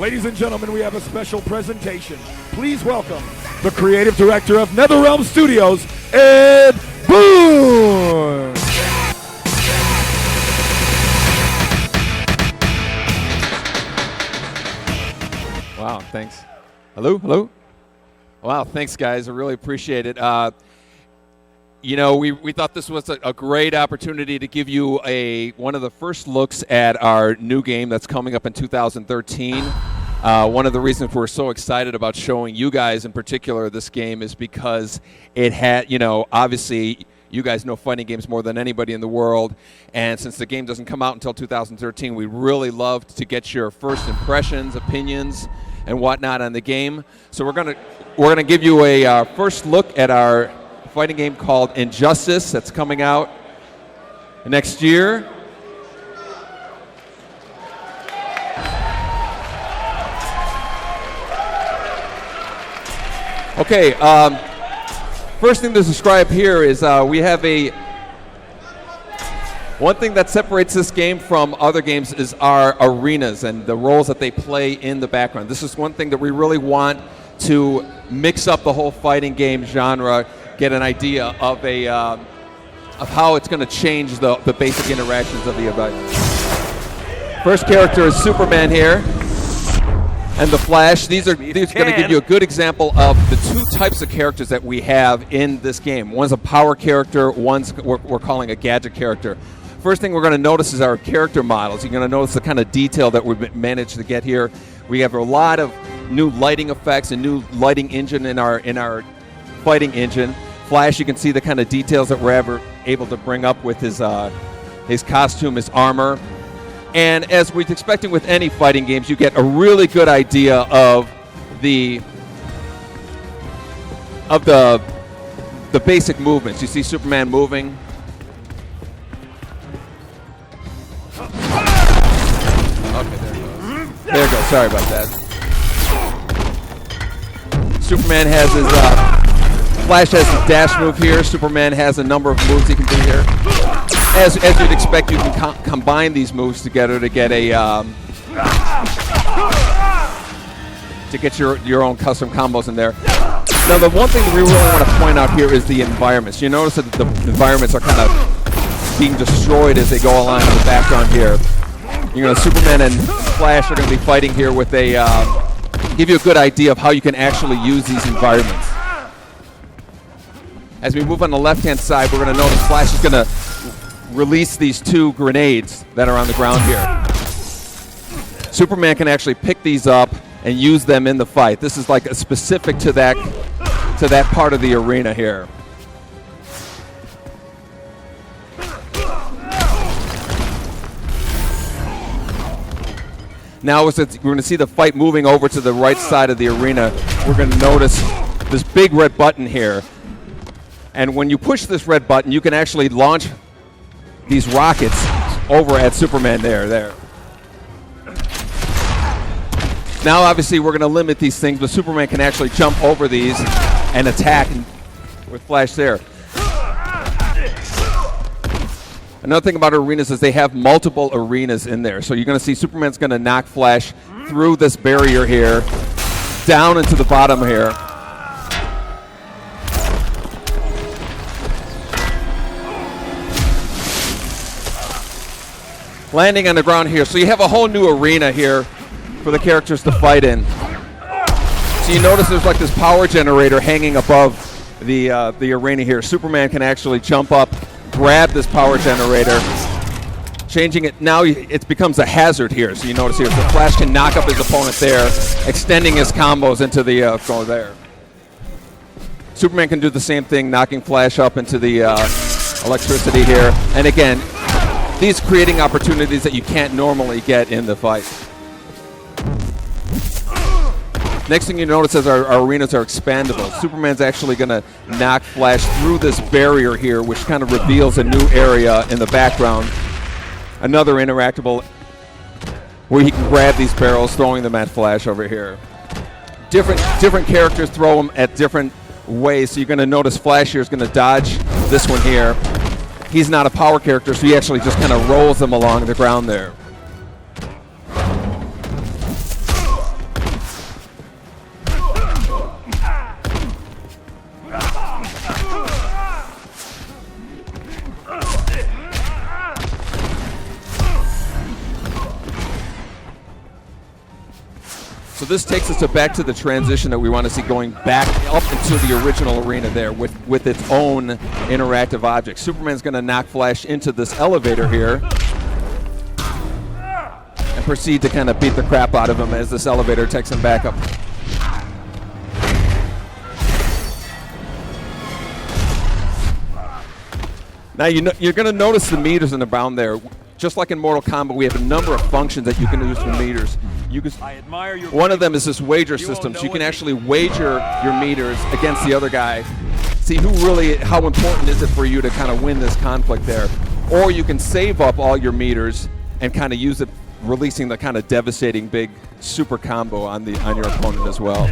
Ladies and gentlemen, we have a special presentation. Please welcome the creative director of NetherRealm Studios, Ed Boon. Wow, thanks. Hello? Wow, thanks, guys. I really appreciate it. You know, we thought this was a great opportunity to give you one of the first looks at our new game that's coming up in 2013. One of the reasons we're so excited about showing you guys in particular this game is because it had, you know, obviously you guys know fighting games more than anybody in the world, and since the game doesn't come out until 2013, we really love to get your first impressions, opinions, and whatnot on the game. So we're gonna give you a first look at our fighting game called Injustice that's coming out next year. Okay, first thing to describe here is we have one thing that separates this game from other games is our arenas and the roles that they play in the background. This is one thing that we really want to mix up the whole fighting game genre, get an idea of how it's going to change the basic interactions of the event. First character is Superman here, and the Flash. These are going to give you a good example of the two types of characters that we have in this game. One's a power character, one's we're calling a gadget character. First thing we're going to notice is our character models. You're going to notice the kind of detail that we've managed to get here. We have a lot of new lighting effects, a new lighting engine in our fighting engine. Flash, you can see the kind of details that we're able to bring up with his costume, his armor. And as we're expecting with any fighting games, you get a really good idea of the basic movements. You see Superman moving. Okay, there it goes. There it goes. Sorry about that. Superman has his Flash has his dash move here. Superman has a number of moves he can do here. As you'd expect, you can combine these moves together to get your own custom combos in there. Now, the one thing that we really want to point out here is the environments. You notice that the environments are kind of being destroyed as they go along in the background here. You know, Superman and Flash are going to be fighting here with give you a good idea of how you can actually use these environments. As we move on the left-hand side, we're going to notice Flash is going to release these two grenades that are on the ground here. Superman can actually pick these up and use them in the fight. This is like a specific to that part of the arena here. Now, we're going to see the fight moving over to the right side of the arena. We're going to notice this big red button here. And when you push this red button, you can actually launch these rockets over at Superman there. Now, obviously, we're going to limit these things, but Superman can actually jump over these and attack with Flash there. Another thing about arenas is they have multiple arenas in there. So you're going to see Superman's going to knock Flash through this barrier here, down into the bottom here. Landing on the ground here. So you have a whole new arena here for the characters to fight in. So you notice there's like this power generator hanging above the arena here. Superman can actually jump up, grab this power generator, changing it. Now it becomes a hazard here. So you notice here, the Flash can knock up his opponent there, extending his combos into the go there. Superman can do the same thing, knocking Flash up into the electricity here. And again, these creating opportunities that you can't normally get in the fight. Next thing you notice is our arenas are expandable. Superman's actually going to knock Flash through this barrier here, which kind of reveals a new area in the background. Another interactable where he can grab these barrels, throwing them at Flash over here. Different characters throw them at different ways. So you're going to notice Flash here is going to dodge this one here. He's not a power character, so he actually just kind of rolls them along the ground there. So this takes us back to the transition that we want to see, going back up into the original arena there with its own interactive objects. Superman's going to knock Flash into this elevator here and proceed to kind of beat the crap out of him as this elevator takes him back up. Now you're going to notice the meters in the bound there. Just like in Mortal Kombat, we have a number of functions that you can use for meters. One of them is this wager system, so you can actually wager your meters against the other guy. See how important is it for you to kind of win this conflict there. Or you can save up all your meters and kind of use it, releasing the kind of devastating big super combo on your opponent as well.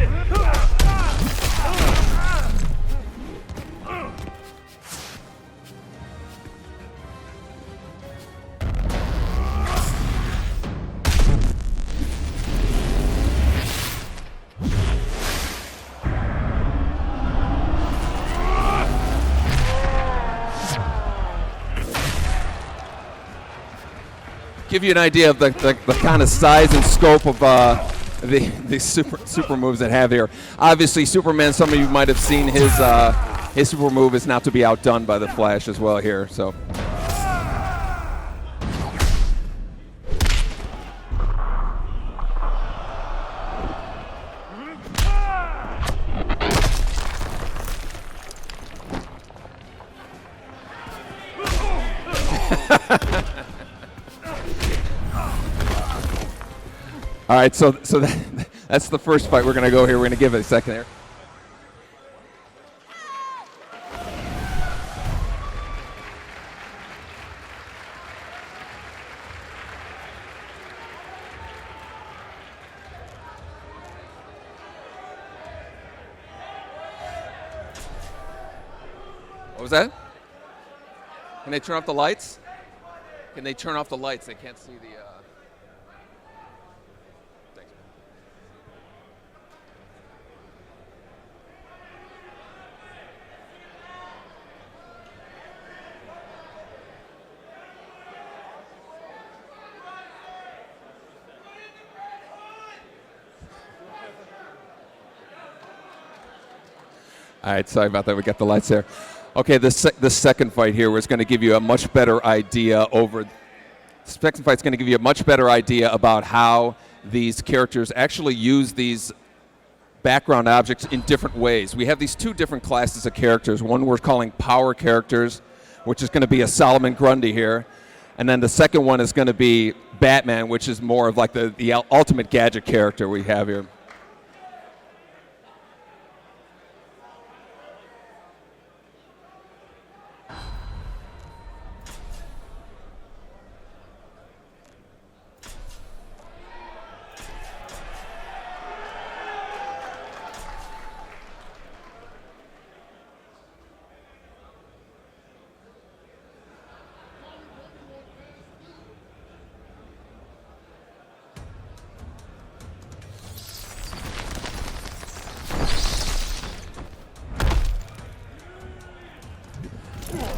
Give you an idea of the kind of size and scope of the super moves that have here. Obviously, Superman, some of you might have seen his super move is not to be outdone by the Flash as well here. So. All right, so that's the first fight we're going to go here. We're going to give it a second here. What was that? Can they turn off the lights? Can they turn off the lights? They can't see the... All right, sorry about that. We got the lights there. Okay, the second fight here was going to give you a much better idea second fight's going to give you a much better idea about how these characters actually use these background objects in different ways. We have these two different classes of characters. One we're calling power characters, which is going to be a Solomon Grundy here. And then the second one is going to be Batman, which is more of like the ultimate gadget character we have here.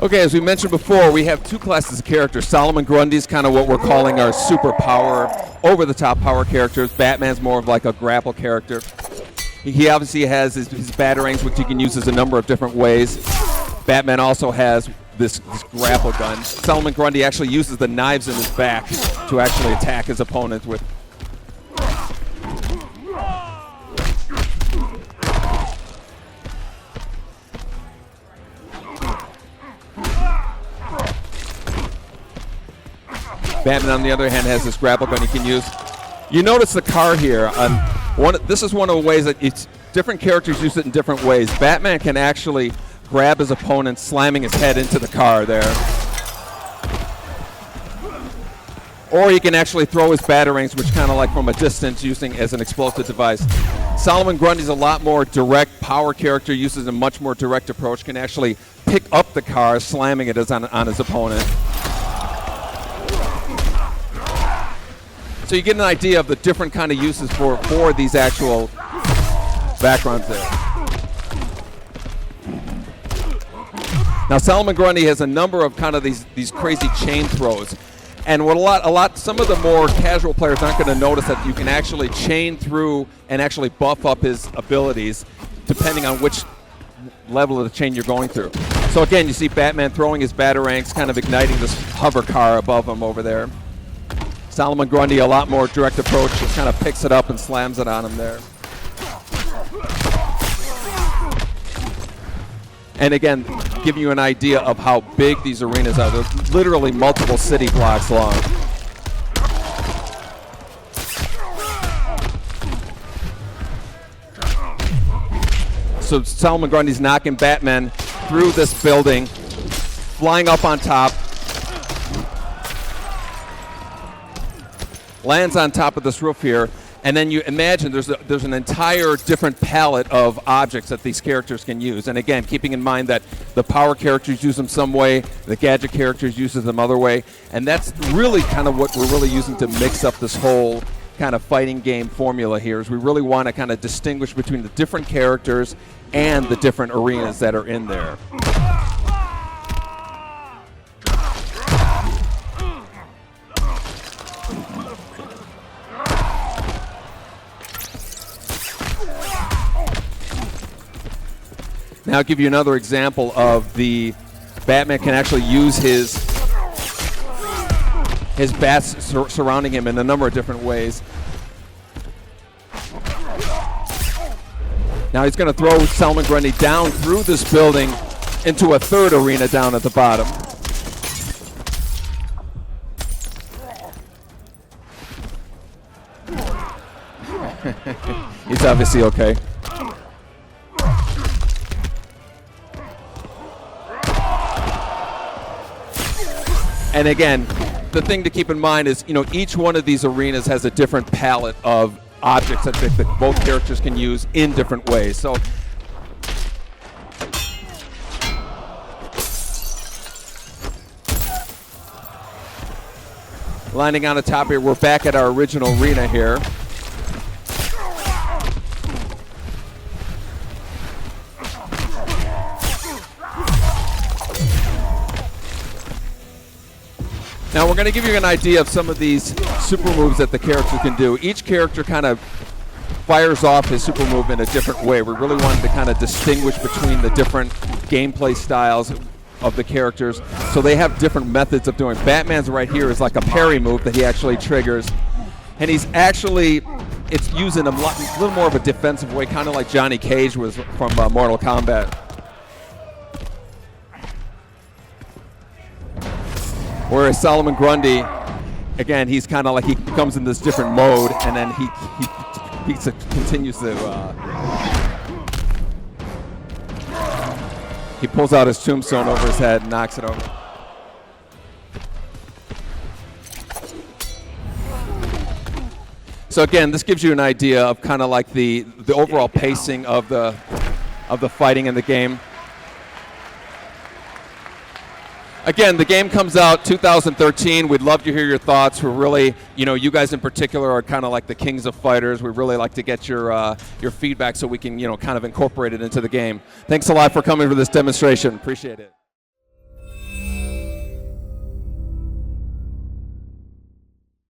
Okay, as we mentioned before, we have two classes of characters. Solomon Grundy's kind of what we're calling our super power, over-the-top power characters. Batman's more of like a grapple character. He obviously has his batarangs, which he can use as a number of different ways. Batman also has this grapple gun. Solomon Grundy actually uses the knives in his back to actually attack his opponent with. Batman, on the other hand, has this grapple gun he can use. You notice the car here. This is one of the ways that different characters use it in different ways. Batman can actually grab his opponent, slamming his head into the car there. Or he can actually throw his batarangs, which kind of like from a distance, using as an explosive device. Solomon Grundy's a lot more direct power character, uses a much more direct approach, can actually pick up the car, slamming it on his opponent. So you get an idea of the different kind of uses for these actual backgrounds there. Now Solomon Grundy has a number of kind of these crazy chain throws. And some of the more casual players aren't going to notice that you can actually chain through and actually buff up his abilities depending on which level of the chain you're going through. So again, you see Batman throwing his batarangs, kind of igniting this hover car above him over there. Solomon Grundy, a lot more direct approach, just kind of picks it up and slams it on him there. And again, giving you an idea of how big these arenas are. They're literally multiple city blocks long. So Solomon Grundy's knocking Batman through this building, flying up on top, lands on top of this roof here, and then you imagine there's an entire different palette of objects that these characters can use. And again, keeping in mind that the power characters use them some way, the gadget characters use them other way, and that's really kind of what we're really using to mix up this whole kind of fighting game formula here, is we really want to kind of distinguish between the different characters and the different arenas that are in there. Now I'll give you another example of the Batman can actually use his bats surrounding him in a number of different ways. Now he's going to throw Solomon Grundy down through this building into a third arena down at the bottom. He's obviously okay. And again, the thing to keep in mind is, each one of these arenas has a different palette of objects that both characters can use in different ways. So landing on the top here, we're back at our original arena here. Now we're going to give you an idea of some of these super moves that the character can do. Each character kind of fires off his super move in a different way. We really wanted to kind of distinguish between the different gameplay styles of the characters. So they have different methods of doing. Batman's right here is like a parry move that he actually triggers. And it's used in a little more of a defensive way, kind of like Johnny Cage was from Mortal Kombat. Whereas Solomon Grundy, again, he's kind of like he comes in this different mode, and then he continues to. He pulls out his tombstone over his head and knocks it over. So again, this gives you an idea of kind of like the overall pacing of the fighting in the game. Again, the game comes out 2013. We'd love to hear your thoughts. We're really, you guys in particular are kind of like the kings of fighters. We really like to get your feedback so we can, kind of incorporate it into the game. Thanks a lot for coming to this demonstration. Appreciate it.